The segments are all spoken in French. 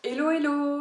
Hello hello!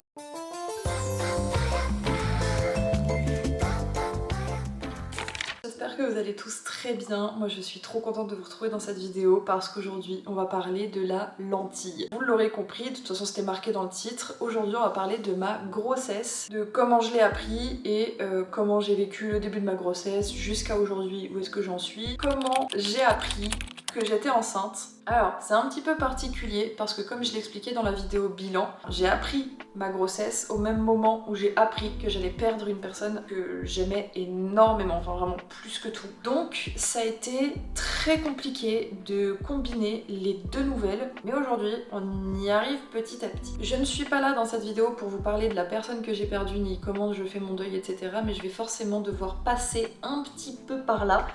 J'espère que vous allez tous très bien. Moi je suis trop contente de vous retrouver dans cette vidéo parce qu'aujourd'hui on va parler de la lentille. Vous l'aurez compris, de toute façon c'était marqué dans le titre. Aujourd'hui on va parler de ma grossesse, de comment je l'ai appris et comment j'ai vécu le début de ma grossesse jusqu'à aujourd'hui, où est-ce que j'en suis, comment j'ai appris que j'étais enceinte. Alors c'est un petit peu particulier parce que comme je l'expliquais dans la vidéo bilan, j'ai appris ma grossesse au même moment où j'ai appris que j'allais perdre une personne que j'aimais énormément, enfin vraiment plus que tout. Donc ça a été très compliqué de combiner les deux nouvelles, mais aujourd'hui on y arrive petit à petit. Je ne suis pas là dans cette vidéo pour vous parler de la personne que j'ai perdue ni comment je fais mon deuil, etc. Mais je vais forcément devoir passer un petit peu par là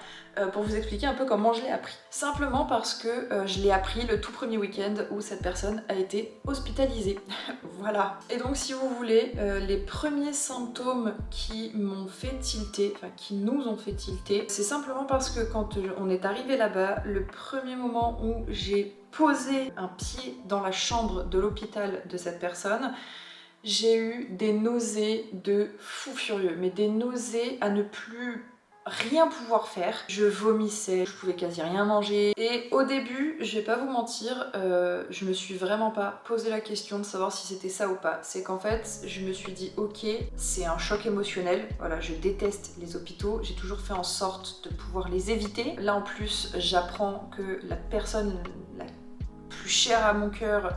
pour vous expliquer un peu comment je l'ai appris. Simplement parce que je l'ai appris le tout premier week-end où cette personne a été hospitalisée. Voilà. Et donc si vous voulez, les premiers symptômes qui m'ont fait tilter, enfin qui nous ont fait tilter, c'est simplement parce que quand on est arrivé là-bas, le premier moment où j'ai posé un pied dans la chambre de l'hôpital de cette personne, j'ai eu des nausées de fou furieux, mais des nausées à ne plus rien pouvoir faire. Je vomissais, je pouvais quasi rien manger. Et au début, je vais pas vous mentir, je me suis vraiment pas posé la question de savoir si c'était ça ou pas. C'est qu'en fait, je me suis dit ok, c'est un choc émotionnel. Voilà, je déteste les hôpitaux. J'ai toujours fait en sorte de pouvoir les éviter. Là en plus, j'apprends que la personne la plus chère à mon cœur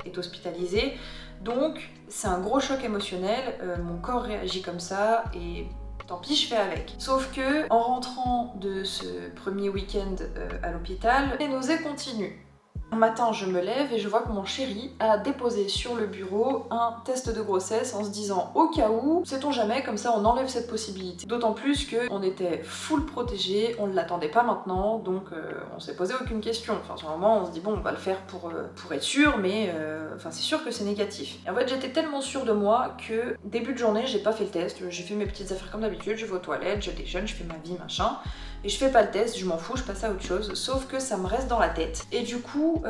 est hospitalisée. Donc c'est un gros choc émotionnel, mon corps réagit comme ça et tant pis, je fais avec. Sauf que en rentrant de ce premier week-end à l'hôpital, les nausées continuent. Un matin, je me lève et je vois que mon chéri a déposé sur le bureau un test de grossesse en se disant au cas où, sait-on jamais, comme ça on enlève cette possibilité. D'autant plus qu'on était full protégé, on ne l'attendait pas maintenant, donc on s'est posé aucune question. Enfin, sur le moment, on se dit bon, on va le faire pour être sûr, mais enfin, c'est sûr que c'est négatif. Et en fait, j'étais tellement sûre de moi que début de journée, j'ai pas fait le test, j'ai fait mes petites affaires comme d'habitude, je vais aux toilettes, je déjeune, je fais ma vie, machin. Et je fais pas le test, je m'en fous, je passe à autre chose, sauf que ça me reste dans la tête. Et du coup,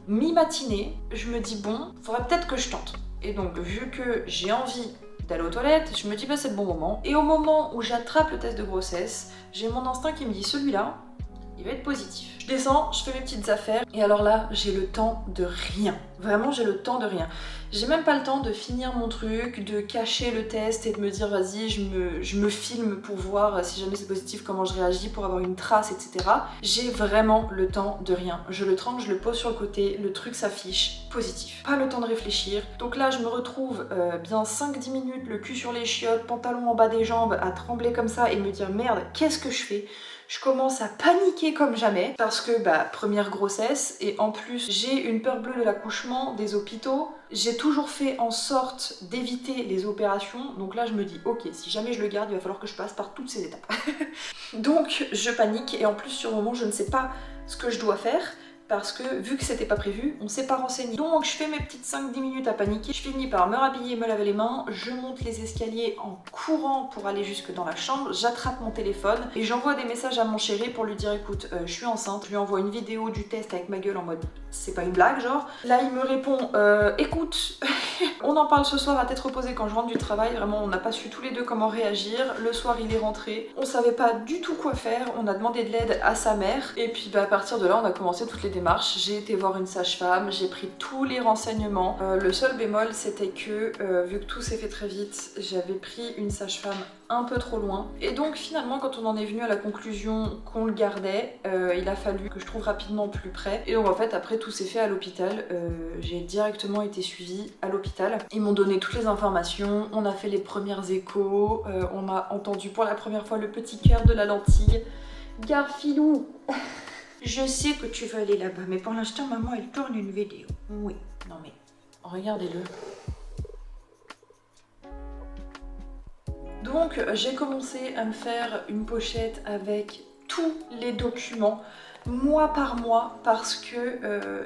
mi-matinée, je me dis bon, faudrait peut-être que je tente. Et donc, vu que j'ai envie d'aller aux toilettes, je me dis bah c'est le bon moment. Et au moment où j'attrape le test de grossesse, j'ai mon instinct qui me dit celui-là, il va être positif. Je descends, je fais mes petites affaires, et alors là, j'ai le temps de rien. Vraiment, j'ai le temps de rien. J'ai même pas le temps de finir mon truc, de cacher le test et de me dire vas-y, je me filme pour voir si jamais c'est positif, comment je réagis, pour avoir une trace, etc. J'ai vraiment le temps de rien. Je le trempe, je le pose sur le côté, le truc s'affiche, positif. Pas le temps de réfléchir. Donc là, je me retrouve bien 5-10 minutes, le cul sur les chiottes, pantalon en bas des jambes, à trembler comme ça et me dire merde, qu'est-ce que je fais ? Je commence à paniquer comme jamais parce que première grossesse et en plus j'ai une peur bleue de l'accouchement, des hôpitaux. J'ai toujours fait en sorte d'éviter les opérations, donc là je me dis ok, si jamais je le garde il va falloir que je passe par toutes ces étapes. Donc je panique et en plus sur le moment je ne sais pas ce que je dois faire parce que vu que c'était pas prévu, on s'est pas renseigné. Donc je fais mes petites 5-10 minutes à paniquer, je finis par me rhabiller, me laver les mains, je monte les escaliers en courant pour aller jusque dans la chambre, j'attrape mon téléphone et j'envoie des messages à mon chéri pour lui dire écoute, je suis enceinte, je lui envoie une vidéo du test avec ma gueule en mode c'est pas une blague genre. Là il me répond écoute, on en parle ce soir à tête reposée quand je rentre du travail, vraiment on n'a pas su tous les deux comment réagir, le soir il est rentré, on savait pas du tout quoi faire, on a demandé de l'aide à sa mère et puis à partir de là on a commencé toutes les démarches, j'ai été voir une sage-femme, j'ai pris tous les renseignements, le seul bémol c'était que vu que tout s'est fait très vite, j'avais pris une sage-femme un peu trop loin et donc finalement quand on en est venu à la conclusion qu'on le gardait, il a fallu que je trouve rapidement plus près et donc en fait après tout s'est fait à l'hôpital, j'ai directement été suivie à l'hôpital, ils m'ont donné toutes les informations, on a fait les premières échos, on a entendu pour la première fois le petit cœur de la lentille. Garfilou, je sais que tu veux aller là-bas mais pour l'instant maman elle tourne une vidéo. Oui, non mais regardez-le. Donc j'ai commencé à me faire une pochette avec tous les documents mois par mois parce que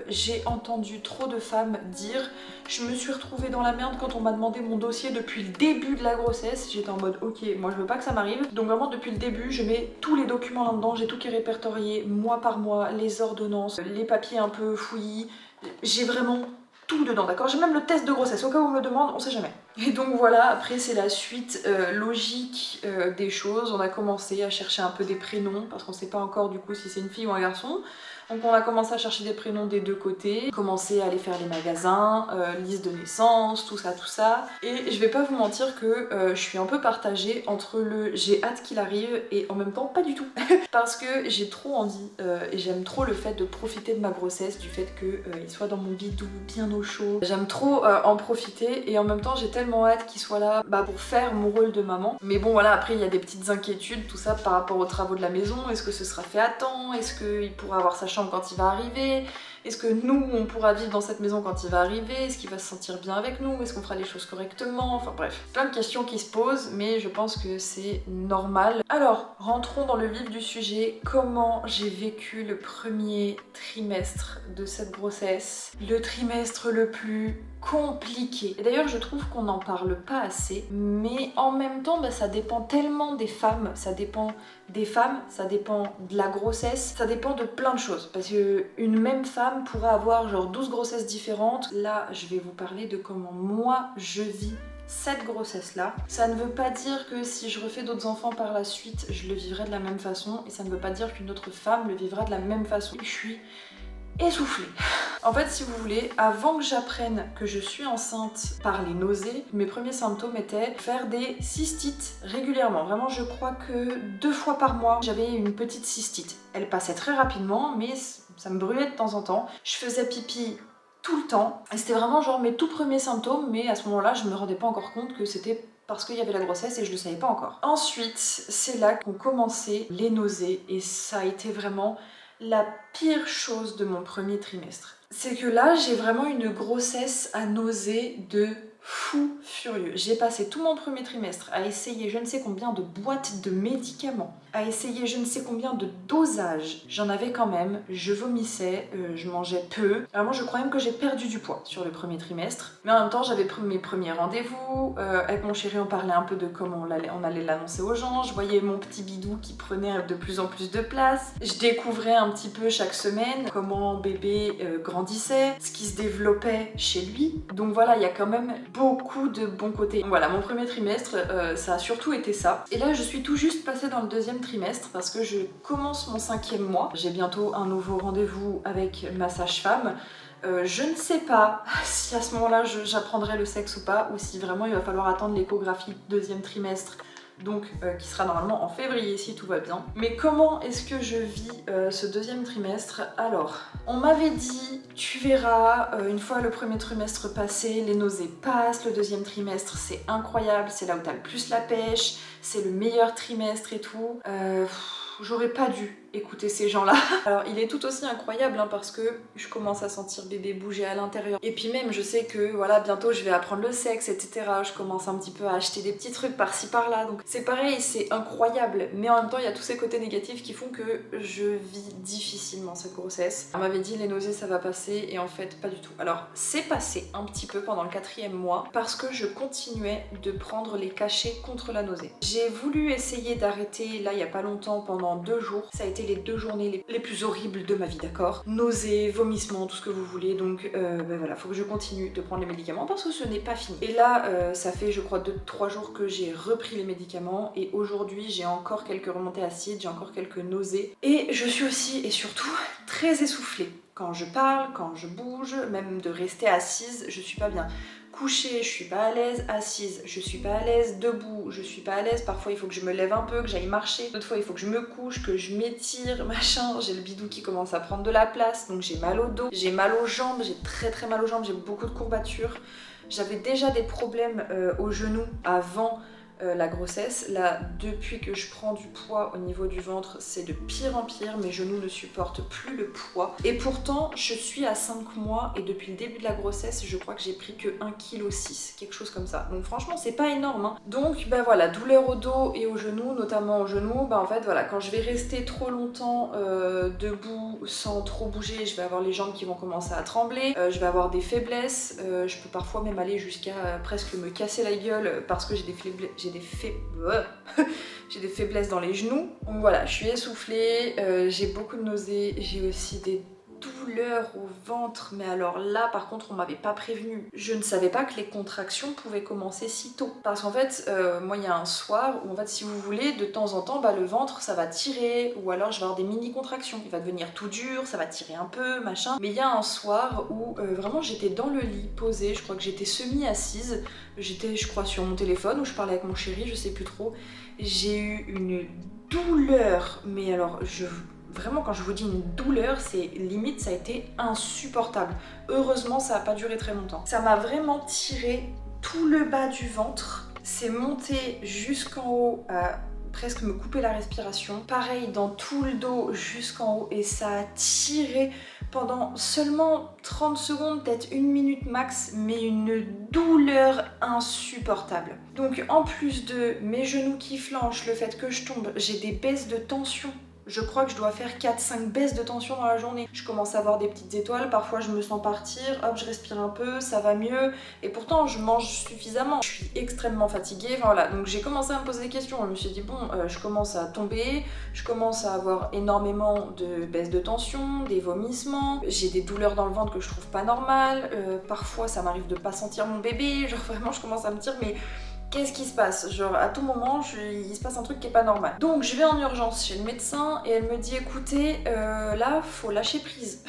j'ai entendu trop de femmes dire je me suis retrouvée dans la merde quand on m'a demandé mon dossier depuis le début de la grossesse. J'étais en mode ok, moi je veux pas que ça m'arrive, donc vraiment depuis le début je mets tous les documents là-dedans, j'ai tout qui est répertorié mois par mois, les ordonnances, les papiers un peu fouillis, j'ai vraiment tout dedans, d'accord? J'ai même le test de grossesse, au cas où on me le demande, on sait jamais. Et donc voilà, après c'est la suite logique des choses. On a commencé à chercher un peu des prénoms, parce qu'on sait pas encore du coup si c'est une fille ou un garçon. Donc on a commencé à chercher des prénoms des deux côtés, commencé à aller faire les magasins, liste de naissance, tout ça. Et je vais pas vous mentir que je suis un peu partagée entre le j'ai hâte qu'il arrive et en même temps pas du tout. Parce que j'ai trop envie et j'aime trop le fait de profiter de ma grossesse, du fait qu'il soit dans mon bidou, bien au chaud. J'aime trop en profiter et en même temps j'ai tellement hâte qu'il soit là pour faire mon rôle de maman. Mais bon voilà, après il y a des petites inquiétudes, tout ça par rapport aux travaux de la maison. Est-ce que ce sera fait à temps? Est-ce qu'il pourra avoir sa chambre quand il va arriver? Est-ce que nous, on pourra vivre dans cette maison quand il va arriver? Est-ce qu'il va se sentir bien avec nous? Est-ce qu'on fera les choses correctement? Enfin bref, plein de questions qui se posent, mais je pense que c'est normal. Alors, rentrons dans le vif du sujet. Comment j'ai vécu le premier trimestre de cette grossesse? Le trimestre le plus compliqué. Et d'ailleurs, je trouve qu'on n'en parle pas assez, mais en même temps, ça dépend tellement des femmes, ça dépend de la grossesse, ça dépend de plein de choses. Parce que une même femme pourrait avoir genre 12 grossesses différentes. Là, je vais vous parler de comment moi je vis cette grossesse-là. Ça ne veut pas dire que si je refais d'autres enfants par la suite, je le vivrai de la même façon, et ça ne veut pas dire qu'une autre femme le vivra de la même façon. Je suis essoufflée. En fait, si vous voulez, avant que j'apprenne que je suis enceinte par les nausées, mes premiers symptômes étaient faire des cystites régulièrement. Vraiment, je crois que 2 fois par mois, j'avais une petite cystite. Elle passait très rapidement, mais ça me brûlait de temps en temps. Je faisais pipi tout le temps. Et c'était vraiment genre mes tout premiers symptômes, mais à ce moment-là, je me rendais pas encore compte que c'était parce qu'il y avait la grossesse et je le savais pas encore. Ensuite, c'est là qu'ont commencé les nausées et ça a été vraiment la pire chose de mon premier trimestre. C'est que là, j'ai vraiment une grossesse à nausées de fou furieux. J'ai passé tout mon premier trimestre à essayer je ne sais combien de boîtes de médicaments, à essayer je ne sais combien de dosages. J'en avais quand même, je vomissais, je mangeais peu. Vraiment, je crois même que j'ai perdu du poids sur le premier trimestre. Mais en même temps, j'avais mes premiers rendez-vous. Avec mon chéri, on parlait un peu de comment on allait l'annoncer aux gens. Je voyais mon petit bidou qui prenait de plus en plus de place. Je découvrais un petit peu chaque semaine comment bébé grandissait, ce qui se développait chez lui. Donc voilà, il y a quand même beaucoup de bons côtés. Donc voilà, mon premier trimestre, ça a surtout été ça. Et là, je suis tout juste passée dans le deuxième trimestre parce que je commence mon 5e mois. J'ai bientôt un nouveau rendez-vous avec ma sage-femme. Je ne sais pas si à ce moment-là j'apprendrai le sexe ou pas, ou si vraiment il va falloir attendre l'échographie deuxième trimestre, donc qui sera normalement en février si tout va bien. Mais comment est-ce que je vis ce deuxième trimestre? Alors, on m'avait dit, tu verras, une fois le premier trimestre passé, les nausées passent, le deuxième trimestre c'est incroyable, c'est là où t'as le plus la pêche, c'est le meilleur trimestre et tout. J'aurais pas dû écouter ces gens-là. Alors il est tout aussi incroyable parce que je commence à sentir bébé bouger à l'intérieur. Et puis même je sais que voilà, bientôt je vais apprendre le sexe, etc. Je commence un petit peu à acheter des petits trucs par-ci par-là. Donc c'est pareil, c'est incroyable. Mais en même temps il y a tous ces côtés négatifs qui font que je vis difficilement cette grossesse. On m'avait dit les nausées ça va passer et en fait pas du tout. Alors c'est passé un petit peu pendant le 4e mois parce que je continuais de prendre les cachets contre la nausée. J'ai voulu essayer d'arrêter là il y a pas longtemps pendant 2 jours. Ça a été les 2 journées les plus horribles de ma vie, d'accord? Nausées, vomissements, tout ce que vous voulez. Donc voilà, faut que je continue de prendre les médicaments parce que ce n'est pas fini. Et là, ça fait je crois 2-3 jours que j'ai repris les médicaments et aujourd'hui j'ai encore quelques remontées acides, j'ai encore quelques nausées. Et je suis aussi et surtout très essoufflée. Quand je parle, quand je bouge, même de rester assise, je suis pas bien. Couchée, je suis pas à l'aise, assise, je suis pas à l'aise, debout, je suis pas à l'aise, parfois il faut que je me lève un peu, que j'aille marcher, d'autres fois il faut que je me couche, que je m'étire, machin, j'ai le bidou qui commence à prendre de la place, donc j'ai mal au dos, j'ai mal aux jambes, j'ai très mal aux jambes, j'ai beaucoup de courbatures. J'avais déjà des problèmes aux genoux avant la grossesse. Là, depuis que je prends du poids au niveau du ventre, c'est de pire en pire, mes genoux ne supportent plus le poids. Et pourtant, je suis à 5 mois et depuis le début de la grossesse, je crois que j'ai pris que 1,6 kg, quelque chose comme ça. Donc franchement, c'est pas énorme, hein. Donc voilà, douleur au dos et aux genoux, notamment aux genoux. En fait, voilà, quand je vais rester trop longtemps debout sans trop bouger, je vais avoir les jambes qui vont commencer à trembler, je vais avoir des faiblesses, je peux parfois même aller jusqu'à presque me casser la gueule parce que j'ai des faiblesses dans les genoux. Donc voilà, je suis essoufflée, j'ai beaucoup de nausées, j'ai aussi des douleurs au ventre, mais alors là par contre on m'avait pas prévenu. Je ne savais pas que les contractions pouvaient commencer si tôt. Parce qu'en fait, moi il y a un soir où en fait si vous voulez, de temps en temps, le ventre ça va tirer, ou alors je vais avoir des mini contractions. Il va devenir tout dur, ça va tirer un peu, machin. Mais il y a un soir où vraiment j'étais dans le lit, posée, je crois que j'étais semi-assise, j'étais je crois sur mon téléphone ou je parlais avec mon chéri, je sais plus trop. J'ai eu une douleur, mais alors vraiment quand je vous dis une douleur, c'est limite ça a été insupportable. Heureusement ça n'a pas duré très longtemps. Ça m'a vraiment tiré tout le bas du ventre, c'est monté jusqu'en haut à presque me couper la respiration. Pareil dans tout le dos jusqu'en haut et ça a tiré pendant seulement 30 secondes, peut-être 1 minute max, mais une douleur insupportable. Donc en plus de mes genoux qui flanchent, le fait que je tombe, j'ai des baisses de tension. Je crois que je dois faire 4-5 baisses de tension dans la journée. Je commence à avoir des petites étoiles, parfois je me sens partir, hop je respire un peu, ça va mieux. Et pourtant je mange suffisamment. Je suis extrêmement fatiguée, enfin, voilà. Donc j'ai commencé à me poser des questions. Je me suis dit bon, je commence à tomber, je commence à avoir énormément de baisses de tension, des vomissements. J'ai des douleurs dans le ventre que je trouve pas normales. Parfois ça m'arrive de pas sentir mon bébé. Genre vraiment je commence à me dire mais... qu'est-ce qui se passe? Genre à tout moment, il se passe un truc qui est pas normal. Donc je vais en urgence chez le médecin et elle me dit écoutez, là faut lâcher prise.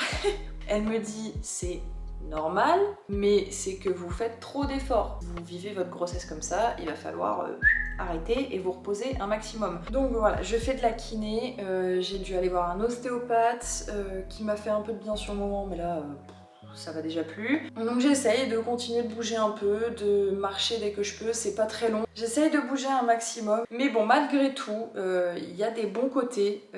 Elle me dit c'est normal, mais c'est que vous faites trop d'efforts. Vous vivez votre grossesse comme ça, il va falloir arrêter et vous reposer un maximum. Donc voilà, je fais de la kiné, j'ai dû aller voir un ostéopathe qui m'a fait un peu de bien sur le moment, mais là... ça va déjà plus. Donc j'essaye de continuer de bouger un peu, de marcher dès que je peux, c'est pas très long. J'essaye de bouger un maximum, mais bon malgré tout, il y a des bons côtés.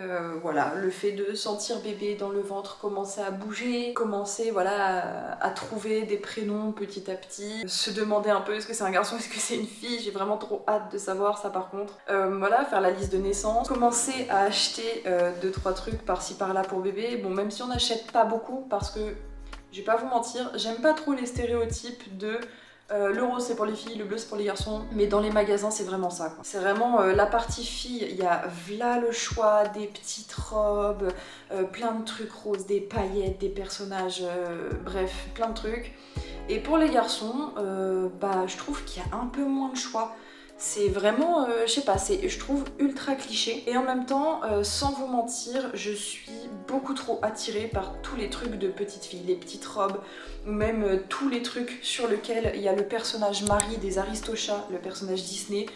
Voilà, le fait de sentir bébé dans le ventre commencer à bouger, commencer voilà à trouver des prénoms petit à petit, se demander un peu est-ce que c'est un garçon, est-ce que c'est une fille, j'ai vraiment trop hâte de savoir ça par contre. Voilà, faire la liste de naissance, commencer à acheter 2-3 trucs par-ci par-là pour bébé. Bon même si on n'achète pas beaucoup parce que je vais pas vous mentir, j'aime pas trop les stéréotypes de le rose c'est pour les filles, le bleu c'est pour les garçons, mais dans les magasins c'est vraiment ça quoi. C'est vraiment la partie fille, il y a v'là le choix, des petites robes, plein de trucs roses, des paillettes, des personnages, bref, plein de trucs. Et pour les garçons, je trouve qu'il y a un peu moins de choix. C'est vraiment, je sais pas, je trouve ultra cliché. Et en même temps, sans vous mentir, je suis beaucoup trop attirée par tous les trucs de petites filles, les petites robes, ou même tous les trucs sur lesquels il y a le personnage Marie des Aristochats, le personnage Disney.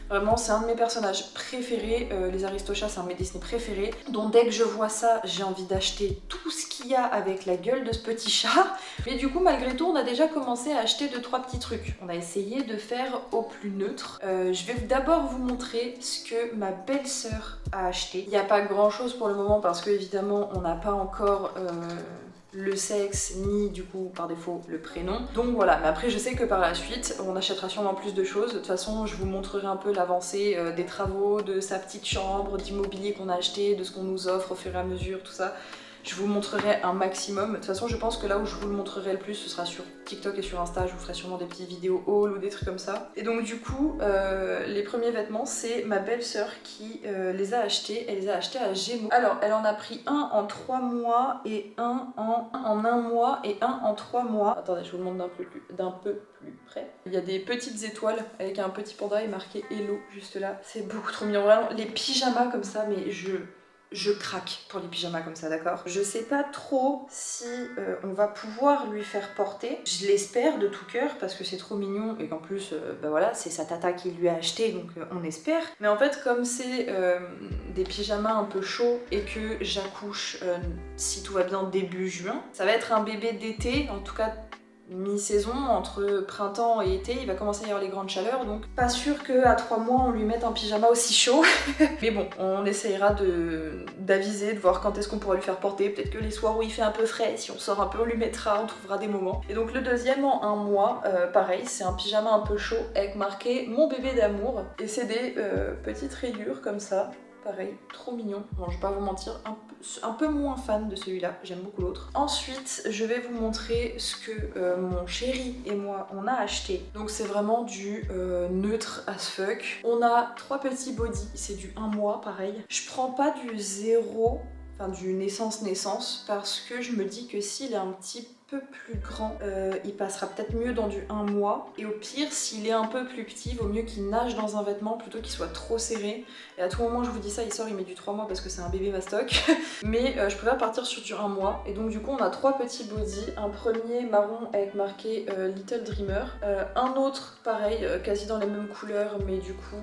Vraiment, c'est un de mes personnages préférés, les Aristochats, c'est un de mes Disney préférés. Donc dès que je vois ça, j'ai envie d'acheter tout ce qu'il y a avec la gueule de ce petit chat. Mais du coup, malgré tout, on a déjà commencé à acheter 2-3 petits trucs. On a essayé de faire au plus neutre. Je vais d'abord vous montrer ce que ma belle-sœur a acheté. Il n'y a pas grand-chose pour le moment parce que évidemment, on n'a pas encore... le sexe ni du coup par défaut le prénom. Donc voilà, mais après je sais que par la suite on achètera sûrement plus de choses. De toute façon je vous montrerai un peu l'avancée des travaux, de sa petite chambre, d'immobilier qu'on a acheté, de ce qu'on nous offre au fur et à mesure, tout ça. Je vous montrerai un maximum. De toute façon je pense que là où je vous le montrerai le plus ce sera sur TikTok et sur Insta. Je vous ferai sûrement des petites vidéos haul ou des trucs comme ça. Et donc du coup les premiers vêtements c'est ma belle-sœur qui les a achetés. Elle les a achetés à Gémeaux. Alors elle en a pris un en 3 mois et un en 1 mois et un en 3 mois. Attendez je vous le montre d'un peu plus près. Il y a des petites étoiles avec un petit panda et marqué Hello juste là. C'est beaucoup trop mignon. Vraiment les pyjamas comme ça mais je craque pour les pyjamas comme ça, d'accord? Je sais pas trop si on va pouvoir lui faire porter. Je l'espère de tout cœur parce que c'est trop mignon et qu'en plus, voilà, c'est sa tata qui lui a acheté donc on espère. Mais en fait, comme c'est des pyjamas un peu chauds et que j'accouche, si tout va bien, début juin, ça va être un bébé d'été, en tout cas mi-saison, entre printemps et été, il va commencer à y avoir les grandes chaleurs, donc pas sûr qu'à 3 mois on lui mette un pyjama aussi chaud. Mais bon, on essayera d'aviser, de voir quand est-ce qu'on pourra lui faire porter. Peut-être que les soirs où il fait un peu frais, si on sort un peu, on lui mettra, on trouvera des moments. Et donc le deuxième en 1 mois, pareil, c'est un pyjama un peu chaud avec marqué mon bébé d'amour. Et c'est des petites rayures comme ça. Pareil, trop mignon. Bon, je vais pas vous mentir, un peu moins fan de celui-là, j'aime beaucoup l'autre. Ensuite, je vais vous montrer ce que mon chéri et moi, on a acheté. Donc c'est vraiment du neutre as fuck. On a 3 petits bodys, c'est du 1 mois, pareil. Je prends pas du 0... enfin du naissance parce que je me dis que s'il est un petit peu plus grand, il passera peut-être mieux dans du 1 mois, et au pire s'il est un peu plus petit, vaut mieux qu'il nage dans un vêtement plutôt qu'il soit trop serré. Et à tout moment je vous dis ça, il sort, il met du 3 mois parce que c'est un bébé mastoc. Mais je préfère partir sur du 1 mois, et donc du coup on a 3 petits bodys, un premier marron avec marqué Little Dreamer, un autre pareil quasi dans les mêmes couleurs mais du coup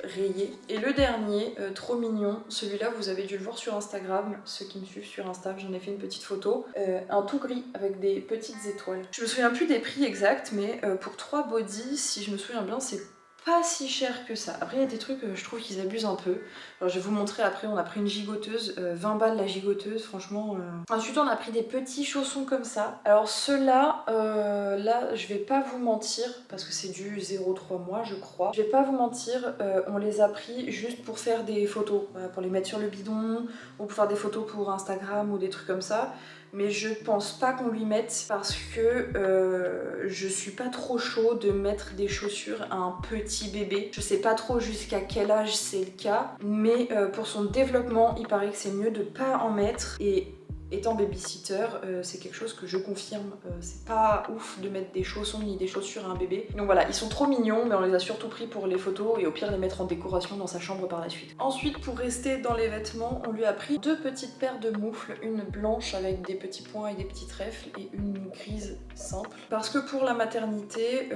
rayé, et le dernier trop mignon, celui-là vous avez dû le voir sur Instagram, ceux qui me suivent sur Insta, j'en ai fait une petite photo, un tout gris avec des petites étoiles. Je me souviens plus des prix exacts, mais pour 3 bodys, si je me souviens bien, c'est pas si cher que ça. Après il y a des trucs, je trouve qu'ils abusent un peu. Alors je vais vous montrer après, on a pris une gigoteuse, 20 balles la gigoteuse, franchement. Ensuite on a pris des petits chaussons comme ça. Alors ceux-là, là je vais pas vous mentir, parce que c'est du 0,3 mois je crois. Je vais pas vous mentir, on les a pris juste pour faire des photos, pour les mettre sur le bidon, ou pour faire des photos pour Instagram ou des trucs comme ça. Mais je pense pas qu'on lui mette parce que je suis pas trop chaud de mettre des chaussures à un petit bébé. Je sais pas trop jusqu'à quel âge c'est le cas, mais pour son développement, il paraît que c'est mieux de pas en mettre. Et étant babysitter, c'est quelque chose que je confirme. C'est pas ouf de mettre des chaussons ni des chaussures à un bébé. Donc voilà, ils sont trop mignons, mais on les a surtout pris pour les photos et au pire les mettre en décoration dans sa chambre par la suite. Ensuite, pour rester dans les vêtements, on lui a pris 2 petites paires de moufles, une blanche avec des petits points et des petits trèfles et une grise simple. Parce que pour la maternité,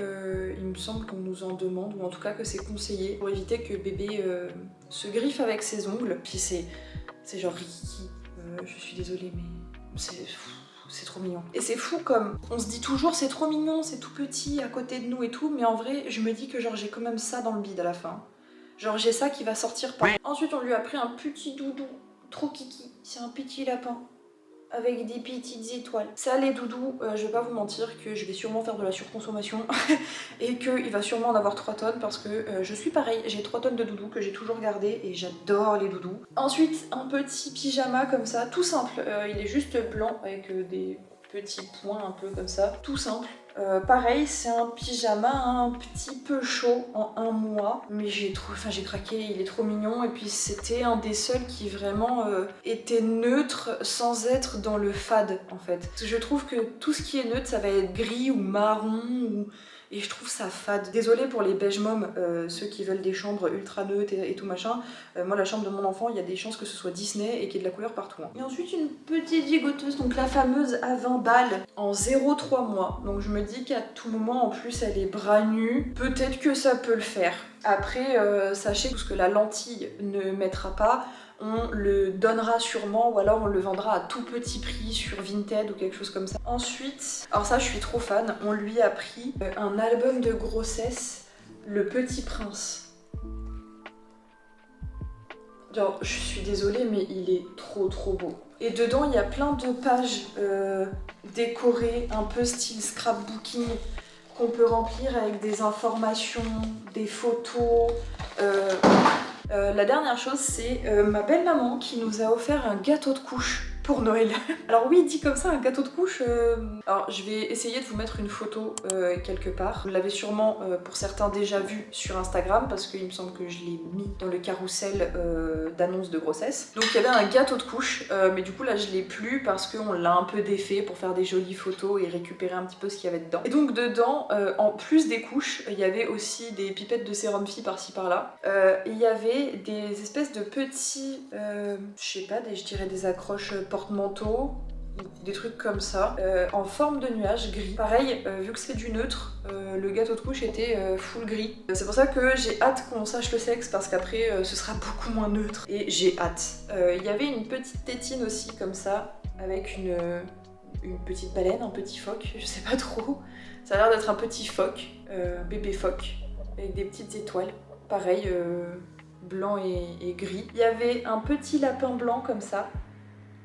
il me semble qu'on nous en demande, ou en tout cas que c'est conseillé, pour éviter que bébé se griffe avec ses ongles. Puis c'est genre Rikiki. Je suis désolée mais c'est trop mignon. Et c'est fou comme on se dit toujours c'est trop mignon, c'est tout petit à côté de nous et tout, mais en vrai je me dis que genre j'ai quand même ça dans le bide à la fin. Genre j'ai ça qui va sortir par... Ensuite on lui a pris un petit doudou, trop kiki, c'est un petit lapin avec des petites étoiles. Ça les doudous, je vais pas vous mentir que je vais sûrement faire de la surconsommation et qu'il va sûrement en avoir 3 tonnes parce que je suis pareil, j'ai 3 tonnes de doudous que j'ai toujours gardé et j'adore les doudous. Ensuite un petit pyjama comme ça, tout simple, il est juste blanc avec des petits points un peu comme ça, tout simple. Pareil, c'est un pyjama un petit peu chaud en 1 mois, mais j'ai craqué, il est trop mignon. Et puis c'était un des seuls qui vraiment était neutre sans être dans le fade en fait. Parce que je trouve que tout ce qui est neutre, ça va être gris ou marron ou... Et je trouve ça fade. Désolée pour les beige moms, ceux qui veulent des chambres ultra neutres et tout machin. Moi la chambre de mon enfant, il y a des chances que ce soit Disney et qu'il y ait de la couleur partout. Hein. Et ensuite une petite gigoteuse, donc la fameuse à 20 balles en 0,3 mois. Donc je me dis qu'à tout moment, en plus elle est bras nus, peut-être que ça peut le faire. Après, sachez que ce que la lentille ne mettra pas, on le donnera sûrement ou alors on le vendra à tout petit prix sur Vinted ou quelque chose comme ça. Ensuite, alors ça je suis trop fan, on lui a pris un album de grossesse, Le Petit Prince. Genre, je suis désolée mais il est trop beau. Et dedans il y a plein de pages décorées, un peu style scrapbooking, qu'on peut remplir avec des informations, des photos. La dernière chose, c'est ma belle-maman qui nous a offert un gâteau de couche pour Noël. Alors oui, dit comme ça, un gâteau de couche... Alors je vais essayer de vous mettre une photo quelque part. Vous l'avez sûrement pour certains déjà vu sur Instagram parce qu'il me semble que je l'ai mis dans le carrousel d'annonces de grossesse. Donc il y avait un gâteau de couche, mais du coup là je l'ai plus parce qu'on l'a un peu défait pour faire des jolies photos et récupérer un petit peu ce qu'il y avait dedans. Et donc dedans, en plus des couches, il y avait aussi des pipettes de sérum phi par-ci par-là. Il y avait des espèces de petits, je sais pas, je dirais des accroches porte-manteau, des trucs comme ça, en forme de nuage gris. Pareil, vu que c'est du neutre, le gâteau de couche était full gris. C'est pour ça que j'ai hâte qu'on sache le sexe parce qu'après ce sera beaucoup moins neutre. Et j'ai hâte. Il y avait une petite tétine aussi comme ça, avec une petite baleine, un petit phoque, je sais pas trop. Ça a l'air d'être un petit phoque, bébé phoque, avec des petites étoiles. Pareil, blanc et gris. Il y avait un petit lapin blanc comme ça,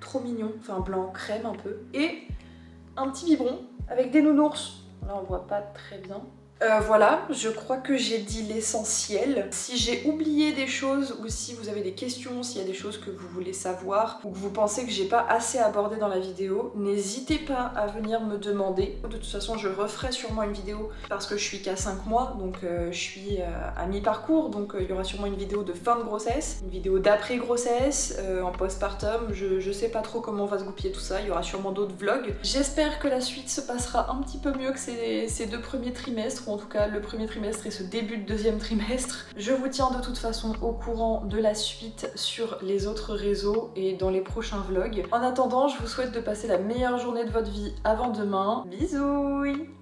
trop mignon, enfin blanc crème un peu, et un petit biberon avec des nounours. Là on voit pas très bien, Voilà, je crois que j'ai dit l'essentiel. Si j'ai oublié des choses ou si vous avez des questions, s'il y a des choses que vous voulez savoir ou que vous pensez que j'ai pas assez abordé dans la vidéo, n'hésitez pas à venir me demander. De toute façon, je referai sûrement une vidéo parce que je suis qu'à 5 mois, donc je suis à mi-parcours, donc il y aura sûrement une vidéo de fin de grossesse, une vidéo d'après-grossesse, en postpartum, je sais pas trop comment on va se goupiller tout ça, il y aura sûrement d'autres vlogs. J'espère que la suite se passera un petit peu mieux que ces 2 premiers trimestres, ou en tout cas le premier trimestre et ce début de deuxième trimestre. Je vous tiens de toute façon au courant de la suite sur les autres réseaux et dans les prochains vlogs. En attendant, je vous souhaite de passer la meilleure journée de votre vie avant demain. Bisous!